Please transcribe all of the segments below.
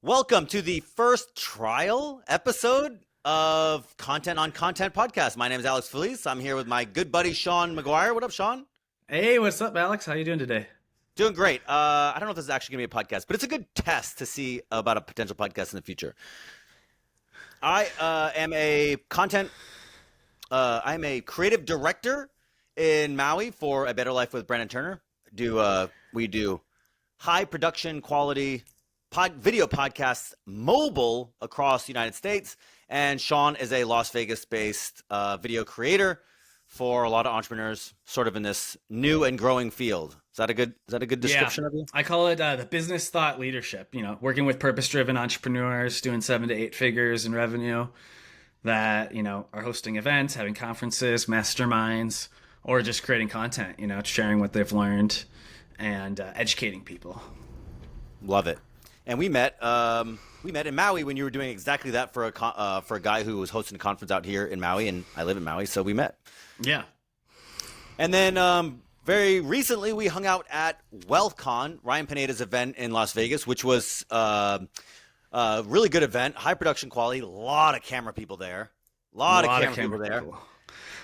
Welcome to the first trial episode of Content on Content podcast. My name is Alex Felice. I'm here with my good buddy Sean McGuire. What up, Sean? Hey, what's up, Alex? How you doing today? Doing great. I don't know if this is actually going to be a podcast, but it's a good test to see about a potential podcast in the future. I am a content. I'm a creative director in Maui for A Better Life with Brandon Turner. We do high production quality video podcasts mobile across the United States, and Sean is a Las Vegas-based video creator for a lot of entrepreneurs, sort of in this new and growing field. Is that a good description of you? I call it the business thought leadership. You know, working with purpose-driven entrepreneurs, doing 7 to 8 figures in revenue, that are hosting events, having conferences, masterminds, or just creating content. Sharing what they've learned and educating people. Love it. And we met in Maui when you were doing exactly that for a guy who was hosting a conference out here in Maui, and I live in Maui, so we met. Yeah. And then very recently we hung out at WealthCon, Ryan Pineda's event in Las Vegas, which was a really good event, high production quality, a lot of camera people there, a lot of camera people there.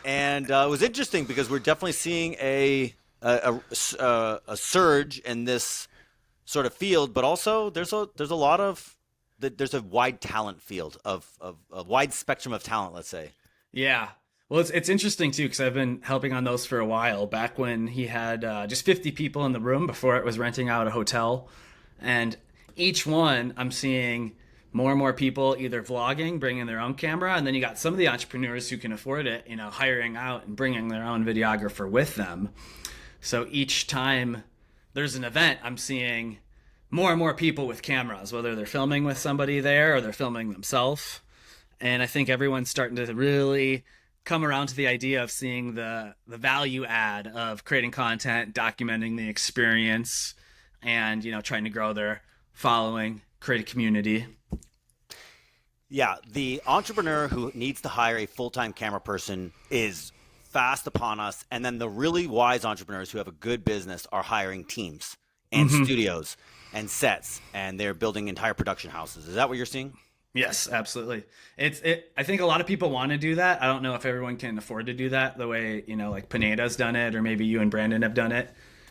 And it was interesting because we're definitely seeing a surge in this sort of field, but also there's a wide talent field of a wide spectrum of talent, let's say. Yeah. Well, it's interesting too, because I've been helping on those for a while, back when he had just 50 people in the room before it was renting out a hotel. And each one I'm seeing more and more people either vlogging, bringing their own camera, and then you got some of the entrepreneurs who can afford it, hiring out and bringing their own videographer with them. So each time there's an event, I'm seeing more and more people with cameras, whether they're filming with somebody there or they're filming themselves. And I think everyone's starting to really come around to the idea of seeing the value add of creating content, documenting the experience, and trying to grow their following, create a community. Yeah, the entrepreneur who needs to hire a full-time camera person is fast upon us, and then the really wise entrepreneurs who have a good business are hiring teams and studios and sets, and they're building entire production houses. Is that what you're seeing? Yes, absolutely. I think a lot of people want to do that. I don't know if everyone can afford to do that the way, like Pineda's done it, or maybe you and Brandon have done it.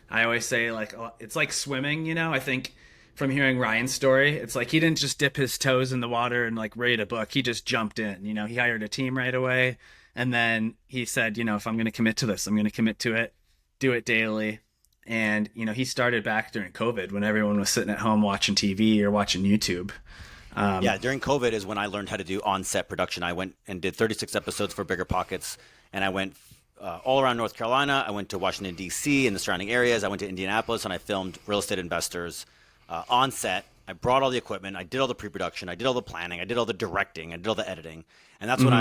I always say, like, it's like swimming, I think from hearing Ryan's story, it's like he didn't just dip his toes in the water and like read a book. He just jumped in, he hired a team right away. And then he said, if I'm going to commit to this, I'm going to commit to it, do it daily. And, he started back during COVID when everyone was sitting at home watching TV or watching YouTube. During COVID is when I learned how to do on-set production. I went and did 36 episodes for Bigger Pockets, and I went all around North Carolina. I went to Washington, D.C. and the surrounding areas. I went to Indianapolis, and I filmed real estate investors on set. I brought all the equipment. I did all the pre-production. I did all the planning. I did all the directing. I did all the editing. And that's when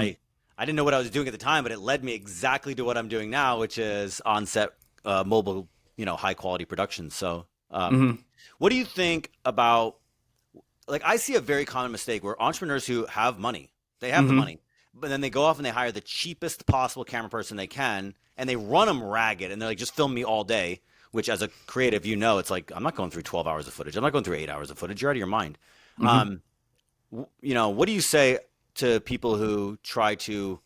I didn't know what I was doing at the time, but it led me exactly to what I'm doing now, which is on-set mobile, high-quality production. So what do you think about – like, I see a very common mistake where entrepreneurs who have money, they have the money, but then they go off and they hire the cheapest possible camera person they can, and they run them ragged, and they're like, just film me all day, which as a creative, it's like, I'm not going through 12 hours of footage. I'm not going through 8 hours of footage. You're out of your mind. What do you say to people who try to,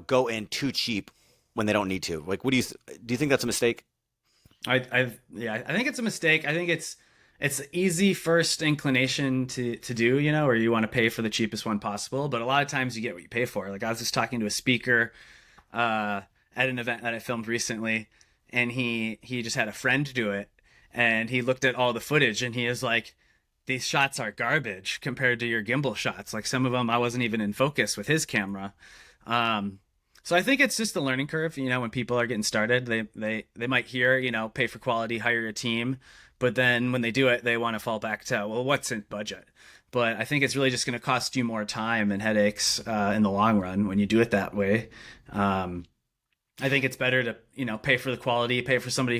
go in too cheap when they don't need to? Like, do you think that's a mistake? I think it's a mistake. I think it's easy first inclination to do, or you want to pay for the cheapest one possible. But a lot of times you get what you pay for. Like, I was just talking to a speaker at an event that I filmed recently, and he just had a friend do it. And he looked at all the footage and he was like, these shots are garbage compared to your gimbal shots. Like, some of them I wasn't even in focus with his camera. So I think it's just a learning curve. When people are getting started, they might hear, pay for quality, hire a team. But then when they do it, they want to fall back to, well, what's in budget? But I think it's really just going to cost you more time and headaches in the long run when you do it that way. I think it's better to, pay for the quality, pay for somebody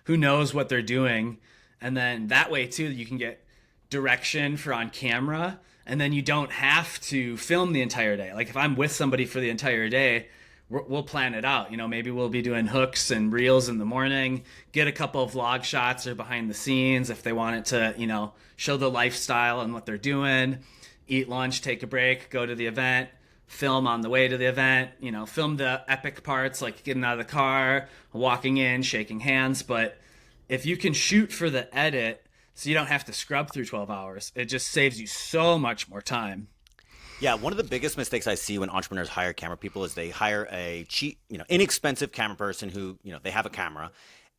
who knows what they're doing. And then that way, too, you can get direction for on camera. And then you don't have to film the entire day. Like, if I'm with somebody for the entire day, we'll plan it out. You know, maybe we'll be doing hooks and reels in the morning, get a couple of vlog shots or behind the scenes if they want it to, you know, show the lifestyle and what they're doing, eat lunch, take a break, go to the event, film on the way to the event, you know, film the epic parts like getting out of the car, walking in, shaking hands. But if you can shoot for the edit so you don't have to scrub through 12 hours, it just saves you so much more time. Yeah, one of the biggest mistakes I see when entrepreneurs hire camera people is they hire a cheap, inexpensive camera person who, they have a camera.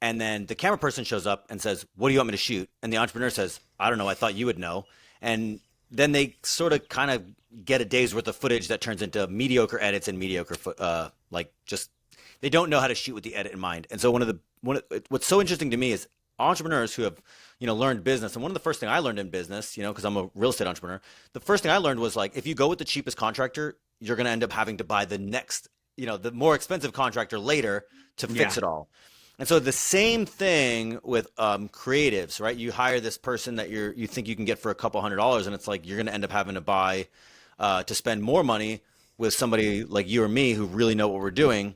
And then the camera person shows up and says, "What do you want me to shoot?" And the entrepreneur says, "I don't know. I thought you would know." And then they sort of kind of get a day's worth of footage that turns into mediocre edits and mediocre, they don't know how to shoot with the edit in mind. And so what's so interesting to me is entrepreneurs who have, learned business. And one of the first thing I learned in business, because I'm a real estate entrepreneur, the first thing I learned was like, if you go with the cheapest contractor, you're going to end up having to buy the next, the more expensive contractor later to fix it all. And so the same thing with creatives, right? You hire this person that you think you can get for a couple $100s, and it's like you're going to end up having to buy to spend more money with somebody like you or me who really know what we're doing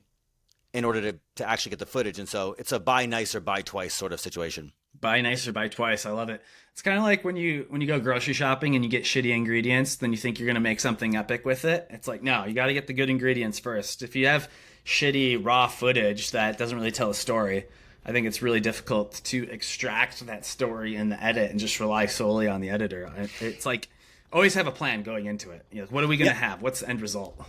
in order to actually get the footage. And so it's a buy nice or buy twice sort of situation. Buy nice or buy twice. I love it. It's kind of like when you go grocery shopping and you get shitty ingredients, then you think you're going to make something epic with it. It's like, no, you got to get the good ingredients first. If you have shitty raw footage that doesn't really tell a story, I think it's really difficult to extract that story in the edit and just rely solely on the editor. It's like always have a plan going into it. What are we going to have? What's the end result?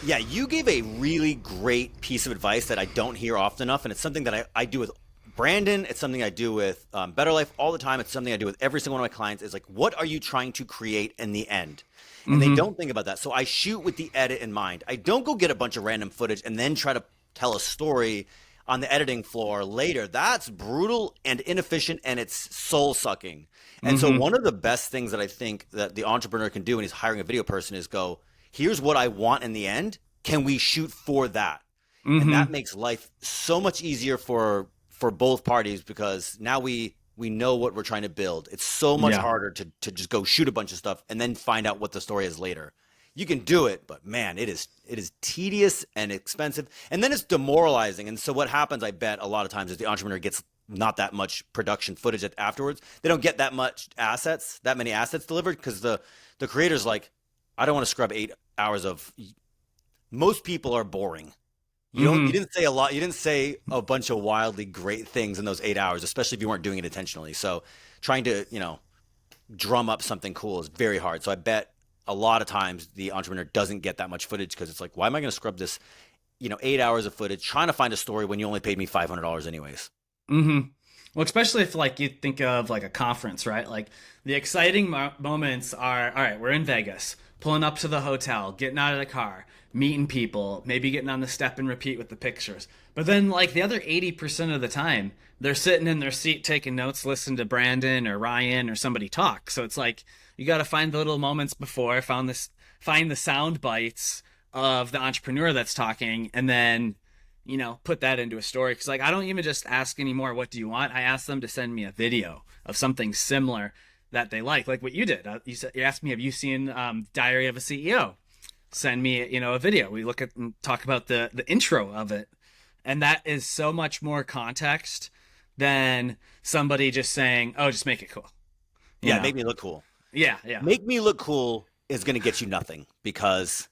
Yeah, you gave a really great piece of advice that I don't hear often enough, and it's something that I do with Brandon. It's something I do with Better Life all the time. It's something I do with every single one of my clients is like, what are you trying to create in the end? And they don't think about that. So I shoot with the edit in mind. I don't go get a bunch of random footage and then try to tell a story on the editing floor later. That's brutal and inefficient, and it's soul-sucking. And so one of the best things that I think that the entrepreneur can do when he's hiring a video person is go, here's what I want in the end. Can we shoot for that? And that makes life so much easier for both parties, because now we know what we're trying to build. It's so much harder to just go shoot a bunch of stuff and then find out what the story is later. You can do it, but man, it is tedious and expensive, and then it's demoralizing. And so what happens, I bet, a lot of times is the entrepreneur gets not that much production footage afterwards. They don't get that many assets delivered, because the creator's like, I don't want to scrub 8 hours of. Most people are boring. You didn't say a lot. You didn't say a bunch of wildly great things in those 8 hours, especially if you weren't doing it intentionally. So trying to, drum up something cool is very hard. So I bet a lot of times the entrepreneur doesn't get that much footage, because it's like, why am I going to scrub this, 8 hours of footage trying to find a story when you only paid me $500 anyways? Well, especially if like you think of like a conference, right? Like the exciting moments are, all right, we're in Vegas, pulling up to the hotel, getting out of the car, meeting people, maybe getting on the step and repeat with the pictures. But then like the other 80% of the time, they're sitting in their seat taking notes, listening to Brandon or Ryan or somebody talk. So it's like you got to find the little moments before, find the sound bites of the entrepreneur that's talking, and then put that into a story. Because like I don't even just ask anymore, what do you want? I ask them to send me a video of something similar that they like what you did. You asked me, have you seen Diary of a CEO? Send me a video. We look at and talk about the intro of it, and that is so much more context than somebody just saying, oh, just make it cool. Make me look cool. Yeah Make me look cool is going to get you nothing, because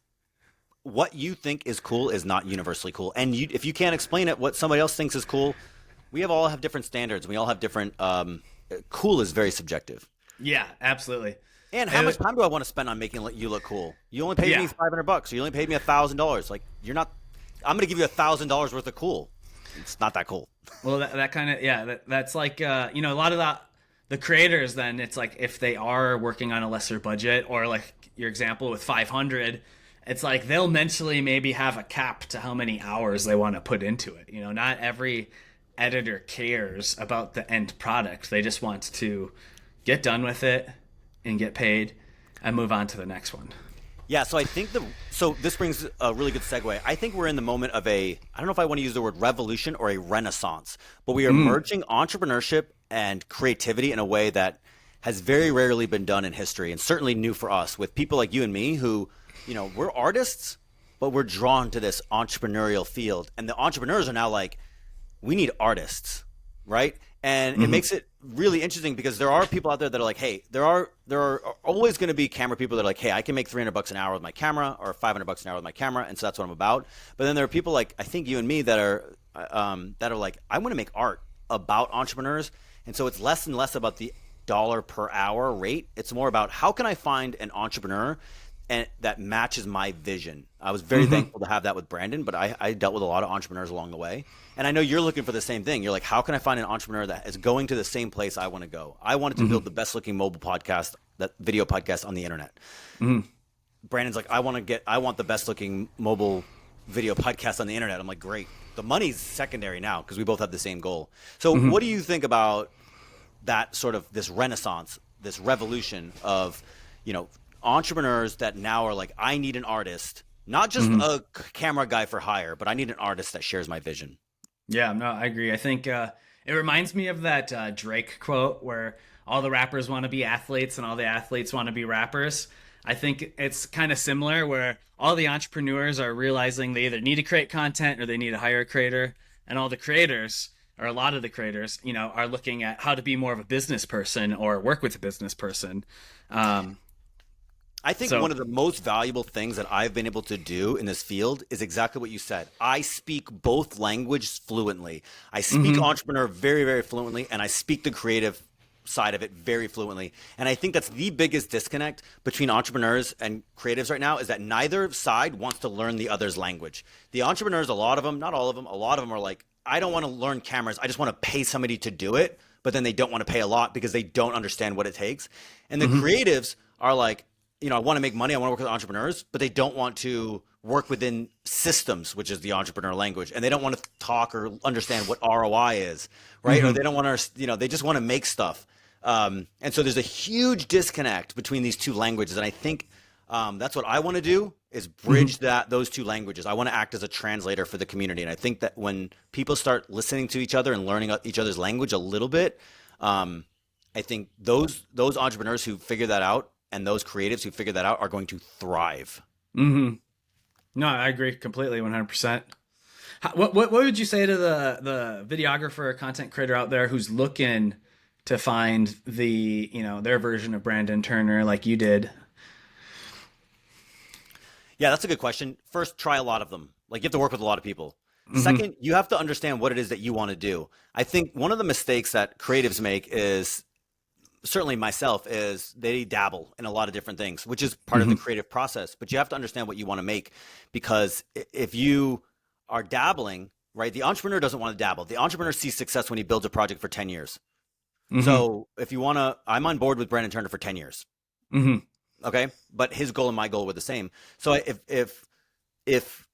what you think is cool is not universally cool. And if you can't explain it, what somebody else thinks is cool, we all have different standards. We all have different cool is very subjective. Yeah, absolutely. And how much time do I want to spend on making you look cool? You only paid me $500, or you only paid me $1,000. Like, you're not. I'm going to give you $1,000 worth of cool. It's not that cool. Well, that kind of that's like a lot of the creators. Then it's like if they are working on a lesser budget, or like your example with 500, it's like they'll mentally maybe have a cap to how many hours they want to put into it. Not every editor cares about the end product. They just want to get done with it and get paid and move on to the next one. Yeah, so I think so this brings a really good segue. I think we're in the moment of I don't know if I want to use the word revolution or a renaissance, but we are merging entrepreneurship and creativity in a way that has very rarely been done in history, and certainly new for us, with people like you and me who, we're artists, but we're drawn to this entrepreneurial field. And the entrepreneurs are now like, we need artists, right? And it makes it really interesting because there are people out there that are like, hey, there are always going to be camera people that are like, hey, I can make $300 an hour with my camera or $500 an hour with my camera, and so that's what I'm about. But then there are people like I think you and me that are like, I want to make art about entrepreneurs, and so it's less and less about the dollar per hour rate. It's more about how can I find an entrepreneur and that matches my vision. I was very thankful to have that with Brandon, but I dealt with a lot of entrepreneurs along the way. And I know you're looking for the same thing. You're like, how can I find an entrepreneur that is going to the same place I want to go? I wanted to build the best looking mobile podcast, that video podcast on the internet. Brandon's like, I want the best looking mobile video podcast on the internet. I'm like, great. The money's secondary now because we both have the same goal. So what do you think about that sort of this renaissance, this revolution of, entrepreneurs that now are like, I need an artist, not just a camera guy for hire, but I need an artist that shares my vision. Yeah, no, I agree. I think it reminds me of that Drake quote where all the rappers want to be athletes and all the athletes want to be rappers. I think it's kind of similar where all the entrepreneurs are realizing they either need to create content or they need to hire a creator, and all the creators, or a lot of the creators, are looking at how to be more of a business person or work with a business person. I think one of the most valuable things that I've been able to do in this field is exactly what you said. I speak both languages fluently. I speak entrepreneur very, very fluently, and I speak the creative side of it very fluently. And I think that's the biggest disconnect between entrepreneurs and creatives right now, is that neither side wants to learn the other's language. The entrepreneurs, a lot of them, not all of them, a lot of them are like, I don't want to learn cameras. I just want to pay somebody to do it. But then they don't want to pay a lot because they don't understand what it takes. And the creatives are like, I want to make money. I want to work with entrepreneurs, but they don't want to work within systems, which is the entrepreneur language. And they don't want to talk or understand what ROI is, right? Or they don't want to, they just want to make stuff. And so there's a huge disconnect between these two languages. And I think that's what I want to do, is bridge those two languages. I want to act as a translator for the community. And I think that when people start listening to each other and learning each other's language a little bit, I think those entrepreneurs who figure that out and those creatives who figure that out are going to thrive. No, I agree completely, 100%. What would you say to the videographer or content creator out there who's looking to find their version of Brandon Turner like you did? Yeah, that's a good question. First, try a lot of them. Like, you have to work with a lot of people. Second, you have to understand what it is that you want to do. I think one of the mistakes that creatives make is, certainly myself, is they dabble in a lot of different things, which is part of the creative process. But you have to understand what you want to make, because if you are dabbling, right, the entrepreneur doesn't want to dabble. The entrepreneur sees success when he builds a project for 10 years. So if you want to, I'm on board with Brandon Turner for 10 years. Okay. But his goal and my goal were the same. So if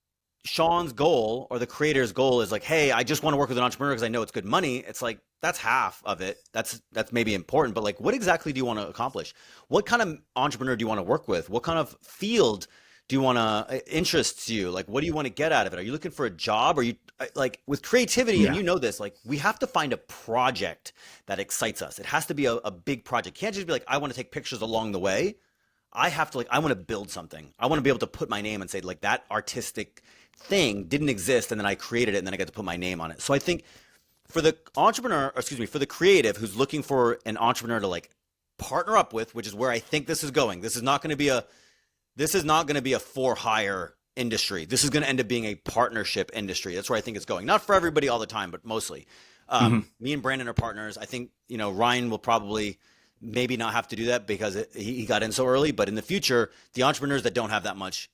Sean's goal or the creator's goal is like, hey, I just want to work with an entrepreneur because I know it's good money, it's like, that's half of it. That's maybe important, but like, what exactly do you want to accomplish? What kind of entrepreneur do you want to work with? What kind of field do you want to interests you? Like, what do you want to get out of it? Are you looking for a job? Are you like, with creativity, and this, like, we have to find a project that excites us. It has to be a big project. It can't just be like, I want to take pictures along the way. I have to, like, I want to build something. I want to be able to put my name and say, like, that artistic thing didn't exist, and then I created it, and then I get to put my name on it. So I think for the for the creative who's looking for an entrepreneur to like partner up with, which is where I think this is going. This is not going to be a for hire industry. This is going to end up being a partnership industry. That's where I think it's going. Not for everybody all the time, but mostly. Me and Brandon are partners. I think, Ryan will probably maybe not have to do that because he got in so early, but in the future, the entrepreneurs that don't have that much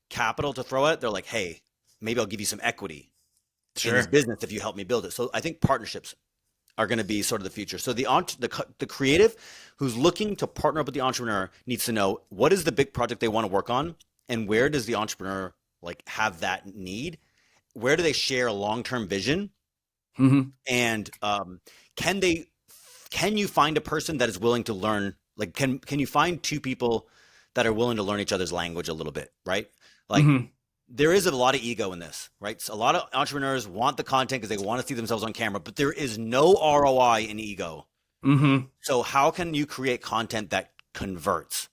capital to throw at, they're like, hey, maybe I'll give you some equity in this business if you help me build it. So I think partnerships are going to be sort of the future. So the creative who's looking to partner up with the entrepreneur needs to know what is the big project they want to work on, and where does the entrepreneur like have that need? Where do they share a long-term vision? And can you find a person that is willing to learn? Like, can you find two people that are willing to learn each other's language a little bit, right? Like, there is a lot of ego in this, right? So a lot of entrepreneurs want the content because they want to see themselves on camera, but there is no ROI in ego. So how can you create content that converts?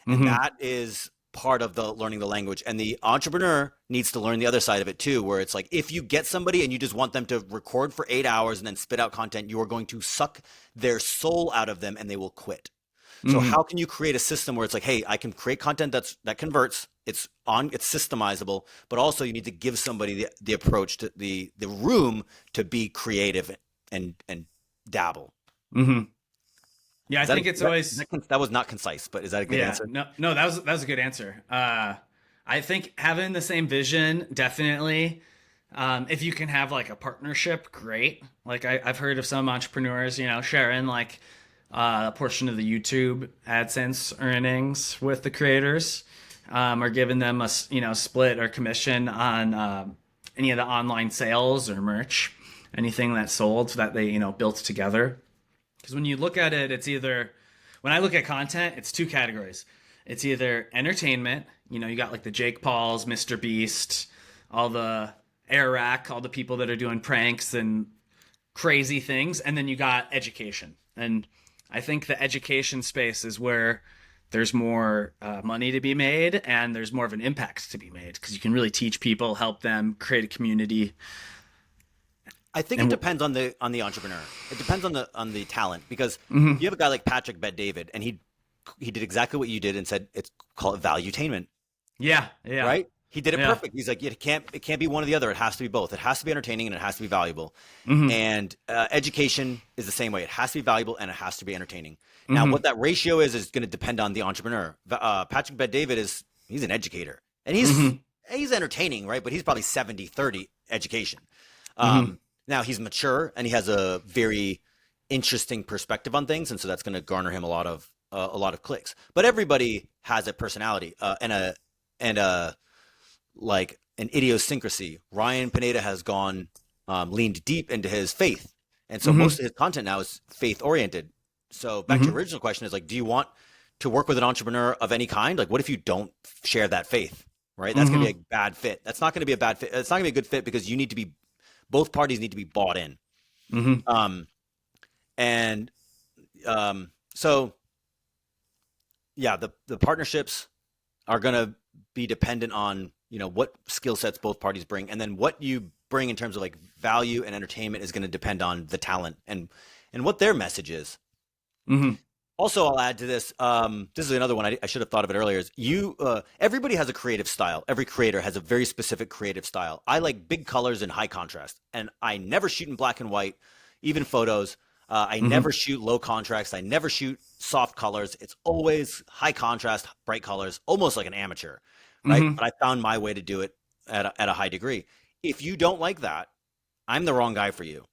And that is part of the learning the language, and the entrepreneur needs to learn the other side of it too, where it's like if you get somebody and you just want them to record for 8 hours and then spit out content, you are going to suck their soul out of them and they will quit. So Mm-hmm. how can you create a system where it's like, hey, I can create content that converts, it's systemizable, but also you need to give somebody the approach to the room to be creative and dabble. Mm-hmm. Yeah, I Is that, think it's always that was not concise, but is that a good yeah. answer? No, that was a good answer. I think having the same vision definitely. If you can have like a partnership, great. Like I've heard of some entrepreneurs, you know, sharing like a portion of the YouTube AdSense earnings with the creators, or giving them a split or commission on any of the online sales or merch, anything that's sold that they built together. Because when you look at it, it's either when I look at content, it's two categories. It's either entertainment, you got like the Jake Pauls, Mr. Beast, all the Airrack, all the people that are doing pranks and crazy things, and then you got education. And I think the education space is where there's more money to be made, and there's more of an impact to be made because you can really teach people, help them create a community. I think it depends on the entrepreneur. It depends on the talent, because Mm-hmm. you have a guy like Patrick Bet-David, and he did exactly what you did and said it's called valuetainment, Yeah, right? He did it yeah. perfect. He's like, it can't be one or the other. It has to be both. It has to be entertaining and it has to be valuable. Mm-hmm. And education is the same way. It has to be valuable and it has to be entertaining. Now, Mm-hmm. what that ratio is going to depend on the entrepreneur. Patrick Bet-David he's an educator, and Mm-hmm. he's entertaining, right? But he's probably 70-30 education. Mm-hmm. Now he's mature and he has a very interesting perspective on things, and so that's going to garner him a lot of clicks. But everybody has a personality and a like an idiosyncrasy. Ryan Pineda has leaned deep into his faith, and so Mm-hmm. most of his content now is faith oriented. So back to your original question is like, do you want to work with an entrepreneur of any kind? Like, what if you don't share that faith? Right? That's going to be a bad fit. That's not going to be a bad fit. It's not going to be a good fit because both parties need to be bought in. Mm-hmm. And so yeah, the partnerships are going to be dependent on what skill sets both parties bring, and then what you bring in terms of like value and entertainment is going to depend on the talent and what their message is. Mm-hmm. Also, I'll add to this. This is another one I should have thought of it earlier. Is everybody has a creative style. Every creator has a very specific creative style. I like big colors and high contrast, and I never shoot in black and white, even photos. I never shoot low contrast. I never shoot soft colors. It's always high contrast, bright colors, almost like an amateur, right? Mm-hmm. But I found my way to do it at a high degree. If you don't like that, I'm the wrong guy for you.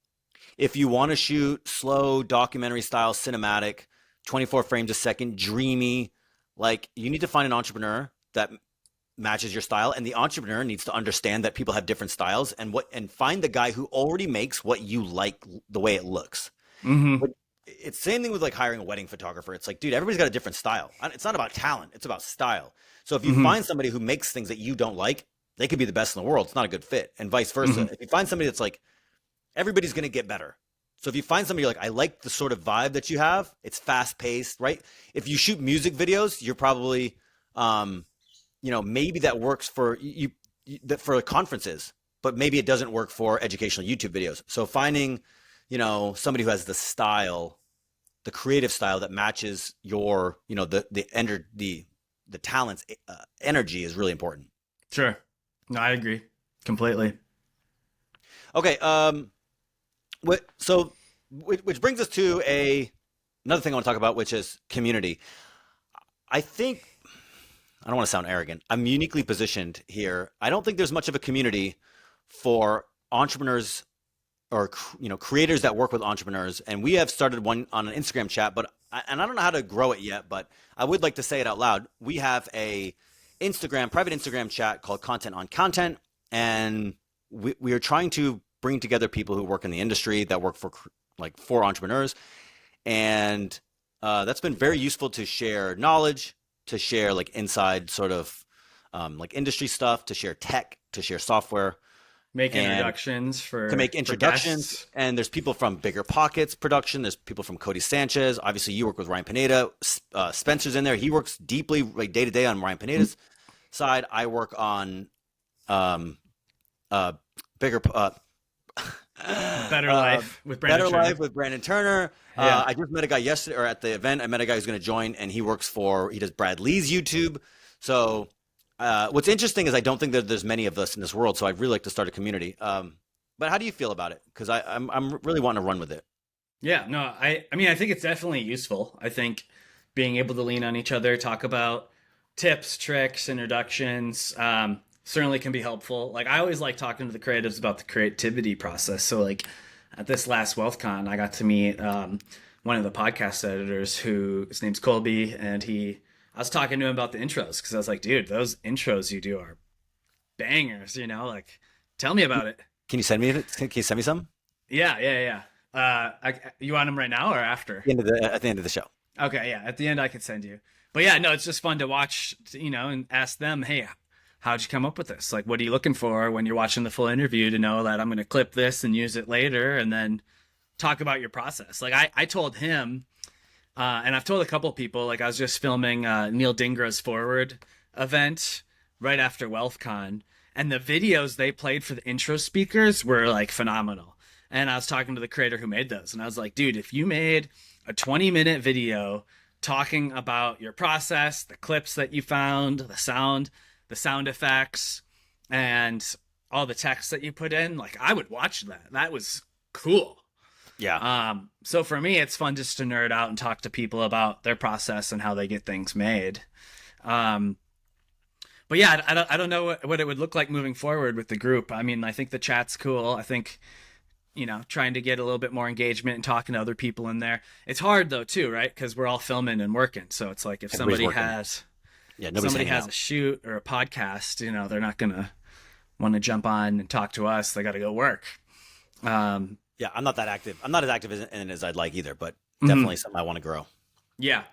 If you want to shoot slow, documentary style, cinematic, 24 frames a second, dreamy, like, you need to find an entrepreneur that matches your style, and the entrepreneur needs to understand that people have different styles, and find the guy who already makes what you like the way it looks. Mm-hmm. But it's the same thing with like hiring a wedding photographer. It's like, dude, everybody's got a different style. It's not about talent, it's about style. So if you find somebody who makes things that you don't like, they could be the best in the world. It's not a good fit, and vice versa. If you find somebody that's like, everybody's going to get better. So if you find somebody you're like, I like the sort of vibe that you have, it's fast paced, right? If you shoot music videos, you're probably, maybe that works for for conferences, but maybe it doesn't work for educational YouTube videos. So finding, somebody who has the style, the creative style that matches your, the talent's energy is really important. Sure. No, I agree completely. Okay. Which brings us to another thing I want to talk about, which is community. I think, I don't want to sound arrogant, I'm uniquely positioned here. I don't think there's much of a community for entrepreneurs or creators that work with entrepreneurs. And we have started one on an Instagram chat, and I don't know how to grow it yet, but I would like to say it out loud. We have a private Instagram chat called Content on Content, and we are trying to bring together people who work in the industry that work for entrepreneurs. And that's been very useful to share knowledge, to share like inside sort of like industry stuff, to share tech, to share software. Make and introductions to make for introductions. guests. And there's people from Bigger Pockets production. There's people from Cody Sanchez. Obviously, you work with Ryan Pineda. Spencer's in there. He works deeply, like day to day, on Ryan Pineda's side. I work on uh, bigger. Better Life with Brandon Better Turner. Life with Brandon Turner. Yeah. I just met a guy yesterday, or at the event, I met a guy who's going to join, and he does Brad Lee's YouTube. So what's interesting is I don't think that there's many of us in this world, so I'd really like to start a community. But how do you feel about it? Because I'm really wanting to run with it. Yeah, no, I mean, I think it's definitely useful. I think being able to lean on each other, talk about tips, tricks, introductions, certainly can be helpful. Like I always like talking to the creatives about the creativity process. So like at this last WealthCon, I got to meet one of the podcast editors who his name's Colby, and I was talking to him about the intros because I was like, dude, those intros you do are bangers, you know, like tell me about it. Can you send me it? Can you send me some? Yeah. You want them right now or after? At the end of the show. Okay, yeah. At the end, I could send you. But yeah, no, it's just fun to watch, you know, and ask them, hey, how'd you come up with this? Like, what are you looking for when you're watching the full interview to know that I'm going to clip this and use it later, and then talk about your process? Like, I told him, and I've told a couple people, like, I was just filming Neil Dingra's Forward event right after WealthCon, and the videos they played for the intro speakers were like phenomenal. And I was talking to the creator who made those, and I was like, dude, if you made a 20-minute video talking about your process, the clips that you found, the sound effects, and all the text that you put in, like I would watch that. That was cool. Yeah. So for me, it's fun just to nerd out and talk to people about their process and how they get things made. But yeah, I don't know what it would look like moving forward with the group. I mean, I think the chat's cool. I think, you know, trying to get a little bit more engagement and talking to other people in there. It's hard though too, right? Because we're all filming and working. So it's like if somebody has a shoot or a podcast, you know, they're not gonna want to jump on and talk to us. They got to go work. Yeah, I'm not that active. I'm not as active as I'd like either, but definitely something I want to grow. Yeah,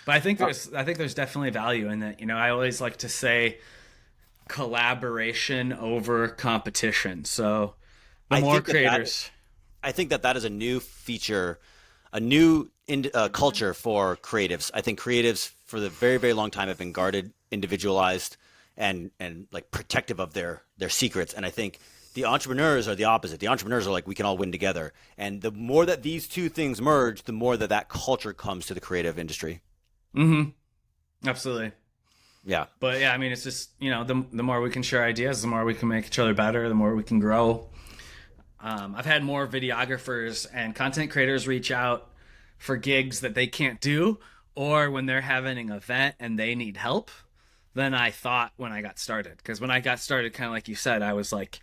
but I think there's definitely value in it. You know, I always like to say collaboration over competition. So the more creators. I think that is a new feature, a new culture for creatives. I think creatives for the very, very long time have been guarded, individualized, and like protective of their secrets. And I think the entrepreneurs are the opposite. The entrepreneurs are like, we can all win together. And the more that these two things merge, the more that culture comes to the creative industry. Mm-hmm. Absolutely. Yeah. But yeah, I mean, it's just, you know, the more we can share ideas, the more we can make each other better, the more we can grow. I've had more videographers and content creators reach out for gigs that they can't do, or when they're having an event and they need help, than I thought when I got started. Because when I got started, kind of like you said, I was like,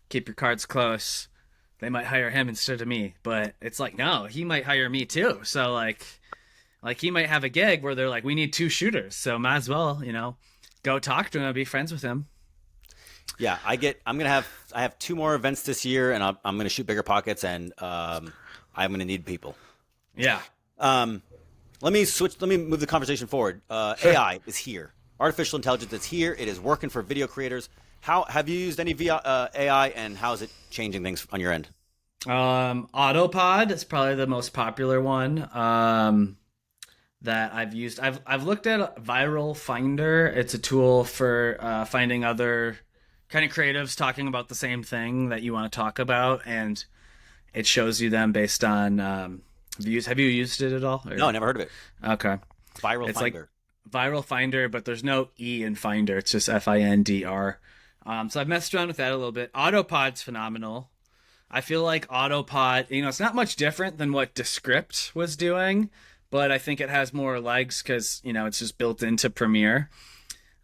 keep your cards close. They might hire him instead of me. But it's like, no, he might hire me too. So like he might have a gig where they're like, we need 2 shooters. So might as well, you know, go talk to him and be friends with him. Yeah, I have 2 more events this year, and I'm going to shoot Bigger Pockets, and I'm going to need people. Yeah. Let me move the conversation forward. Sure. AI is here. Artificial intelligence is here. It is working for video creators. How have you used any AI, and how is it changing things on your end? Autopod is probably the most popular one that I've used. I've looked at Viral Finder. It's a tool for finding other kind of creatives talking about the same thing that you want to talk about, and it shows you them based on views. Have you used it at all? Or? No, never heard of it. Okay. Viral Finder. Like Viral Finder, but there's no E in Finder. It's just Findr. So I've messed around with that a little bit. Autopod's phenomenal. I feel like Autopod, you know, it's not much different than what Descript was doing, but I think it has more legs because, you know, it's just built into Premiere.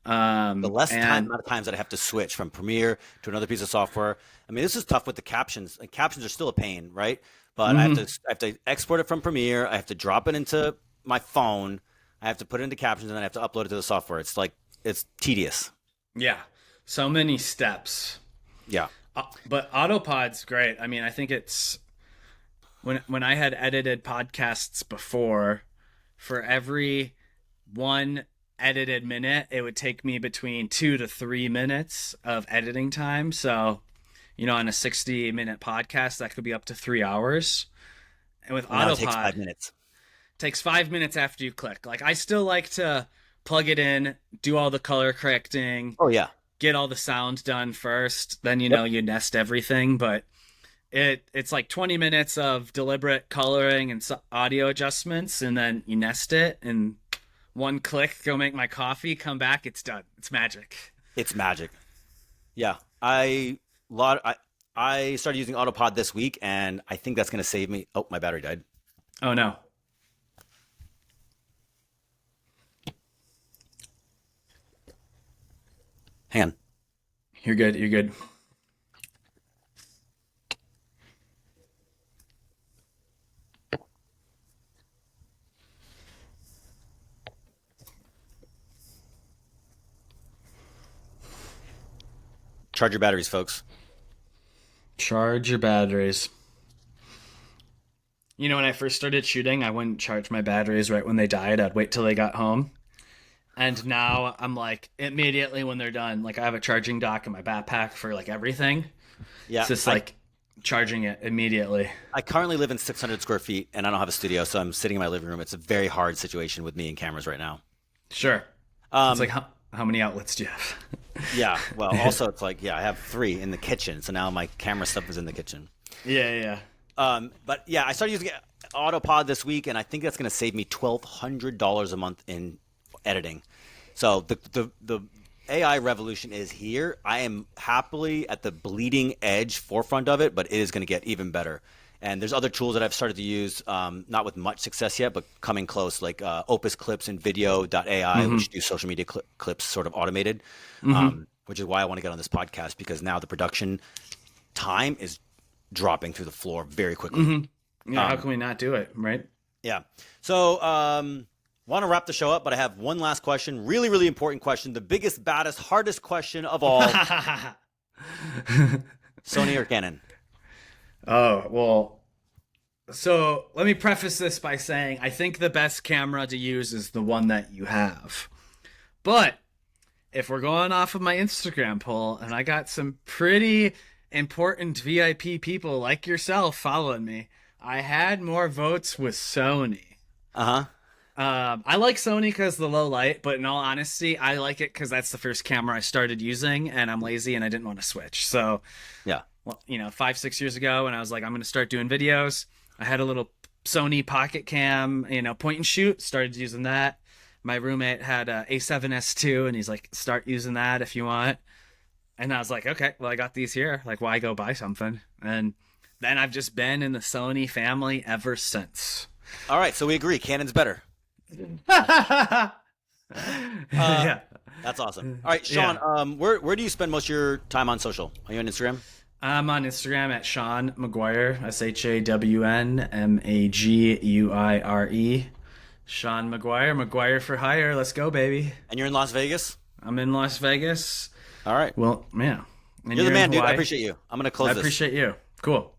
The amount of times that I have to switch from Premiere to another piece of software. I mean, this is tough with the captions. Like, captions are still a pain, right? But I have to export it from Premiere. I have to drop it into my phone. I have to put it into captions, and then I have to upload it to the software. It's tedious. Yeah. So many steps. Yeah. But Autopod's great. I mean, I think it's when I had edited podcasts before, for every 1 edited minute, it would take me between 2 to 3 minutes of editing time. So on a 60-minute podcast, that could be up to 3 hours. And with Now it takes Autopod, 5 minutes. takes 5 minutes after you click. Like, I still like to plug it in, do all the color correcting, Oh yeah. get all the sound done first, then Yep. you nest everything. But it's like 20 minutes of deliberate coloring and audio adjustments, and then you nest it, and one click, go make my coffee, come back, it's done. It's magic. It's magic. Yeah. I started using Autopod this week, and I think that's going to save me. Oh, my battery died. Oh no. Hang on. You're good. You're good. Charge your batteries, folks. Charge your batteries. When I first started shooting, I wouldn't charge my batteries right when they died. I'd wait till they got home. And now I'm like, immediately when they're done, like, I have a charging dock in my backpack for like everything. Yeah. It's just like charging it immediately. I currently live in 600 square feet, and I don't have a studio, so I'm sitting in my living room. It's a very hard situation with me and cameras right now. Sure. It's like, how many outlets do you have? Yeah. Well, also it's like, yeah, I have 3 in the kitchen, so now my camera stuff is in the kitchen. Yeah. But yeah, I started using Autopod this week, and I think that's going to save me $1,200 a month in editing. So the AI revolution is here. I am happily at the bleeding edge forefront of it, but it is going to get even better. And there's other tools that I've started to use, not with much success yet, but coming close, like Opus Clips and Video.ai, which do social media clips sort of automated, which is why I want to get on this podcast, because now the production time is dropping through the floor very quickly. Yeah, how can we not do it, right? Yeah. So want to wrap the show up, but I have one last question. Really, really important question. The biggest, baddest, hardest question of all. Sony or Canon? Oh, well, so let me preface this by saying I think the best camera to use is the one that you have. But if we're going off of my Instagram poll, and I got some pretty important VIP people like yourself following me, I had more votes with Sony. Uh-huh. I like Sony because the low light, but in all honesty, I like it because that's the first camera I started using, and I'm lazy and I didn't want to switch. So, Yeah. well, 5-6 years ago, when I was like, I'm going to start doing videos, I had a little Sony Pocket Cam, point and shoot, started using that. My roommate had a A7S II, and he's like, start using that if you want. And I was like, okay, well, I got these here. Like, why go buy something? And then I've just been in the Sony family ever since. All right. So we agree. Canon's better. Yeah. That's awesome. All right, Sean, where do you spend most of your time on social? Are you on Instagram? I'm on Instagram at Sean McGuire, ShawnMaguire. Sean McGuire, McGuire for hire. Let's go, baby. And you're in Las Vegas? I'm in Las Vegas. All right. Well, yeah. And You're the man, in dude. I Hawaii. appreciate you. I'm going to close I this. appreciate you. Cool.